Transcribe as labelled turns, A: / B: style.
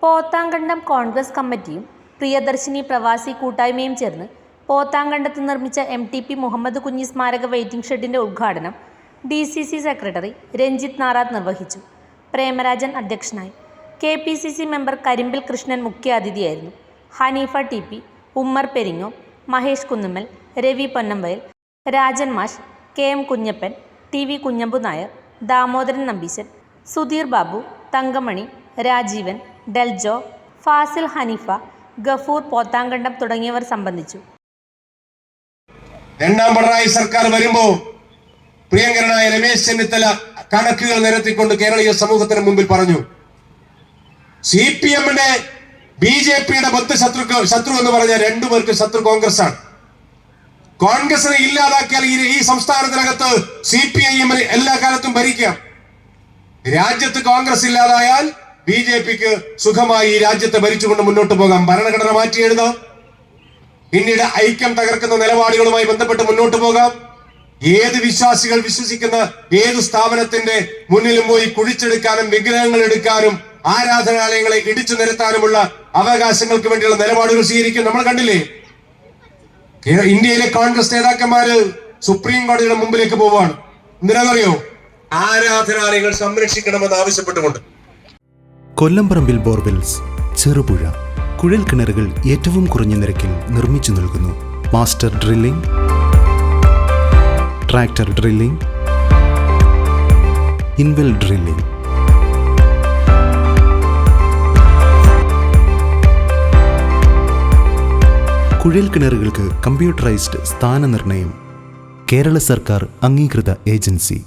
A: പോത്താങ്കണ്ടം കോൺഗ്രസ് കമ്മിറ്റിയും പ്രിയദർശിനി പ്രവാസി കൂട്ടായ്മയും ചേർന്ന് പോത്താങ്കണ്ടത്ത് നിർമ്മിച്ച MTP മുഹമ്മദ് കുഞ്ഞി സ്മാരക വെയിറ്റിംഗ് ഷെഡിൻ്റെ ഉദ്ഘാടനം DCC സെക്രട്ടറി രഞ്ജിത്ത് നാറാത്ത് നിർവഹിച്ചു. പ്രേമരാജൻ അധ്യക്ഷനായി. KPCC മെമ്പർ കരിമ്പിൽ കൃഷ്ണൻ മുഖ്യാതിഥിയായിരുന്നു. ഹനീഫ TP, ഉമ്മർ പെരിങ്ങോം, മഹേഷ് കുന്നുമ്മൽ, രവി പൊന്നമ്പയൽ, രാജൻ മാഷ്, KM കുഞ്ഞപ്പൻ, TV കുഞ്ഞമ്പു നായർ, ദാമോദരൻ നമ്പീശൻ, സുധീർ ബാബു, തങ്കമണി, രാജീവൻ, ഡെൽജോ, ഫാസിൽ, ഹനീഫ, ഗഫൂർ പോത്താങ്കണ്ടം തുടങ്ങിയവർ സംബന്ധിച്ചു.
B: രണ്ടാം പിണറായി സർക്കാർ വരുമ്പോൾ പ്രിയങ്കരനായ രമേശ് ചെന്നിത്തല കണക്കുകൾ നിരത്തിക്കൊണ്ട് കേരളീയ സമൂഹത്തിന് മുമ്പിൽ പറഞ്ഞു, CPM-ന്റെ BJP-യുടെ ശത്രു എന്ന് പറഞ്ഞ രണ്ടുപേർക്ക് ശത്രു കോൺഗ്രസ് ആണ്. കോൺഗ്രസിനെ ഇല്ലാതാക്കിയാൽ ഈ സംസ്ഥാനത്തിനകത്ത് CPIM എല്ലാ കാലത്തും ഭരിക്കാം. രാജ്യത്ത് കോൺഗ്രസ് ഇല്ലാതായാൽ BJP-ക്ക് സുഖമായി ഈ രാജ്യത്തെ ഭരിച്ചുകൊണ്ട് മുന്നോട്ട് പോകാം. ഭരണഘടന മാറ്റി എഴുതാം, പിന്നീട് ഐക്യം തകർക്കുന്ന നിലപാടുകളുമായി ബന്ധപ്പെട്ട് മുന്നോട്ട് പോകാം. ഏത് വിശ്വാസികൾ വിശ്വസിക്കുന്ന ഏത് സ്ഥാപനത്തിന്റെ മുന്നിലും പോയി കുഴിച്ചെടുക്കാനും വിഗ്രഹങ്ങൾ എടുക്കാനും ആരാധനാലയങ്ങളെ ഇടിച്ചു നിരത്താനുമുള്ള അവകാശങ്ങൾക്ക് വേണ്ടിയുള്ള നിലപാടുകൾ സ്വീകരിക്കും. നമ്മൾ കണ്ടില്ലേ, ഇന്ത്യയിലെ കോൺഗ്രസ് നേതാക്കന്മാര് സുപ്രീം കോടതിയുടെ മുമ്പിലേക്ക് പോവുകയാണ്. എന്തിനാണെന്നറിയോ? ആരാധനാലയങ്ങൾ സംരക്ഷിക്കണമെന്ന് ആവശ്യപ്പെട്ടുകൊണ്ട്.
C: കൊല്ലംപറമ്പിൽ ബോർവെൽസ്, ചെറുപുഴ കുഴൽ കിണറുകൾ ഏറ്റവും കുറഞ്ഞ നിരക്കിൽ നിർമ്മിച്ചു നൽകുന്നു. Master drilling, tractor drilling, ഇൻവെൽ drilling. കുഴൽ കിണറുകൾക്ക് കമ്പ്യൂട്ടറൈസ്ഡ് സ്ഥാനനിർണ്ണയം. കേരള സർക്കാർ അംഗീകൃത ഏജൻസി.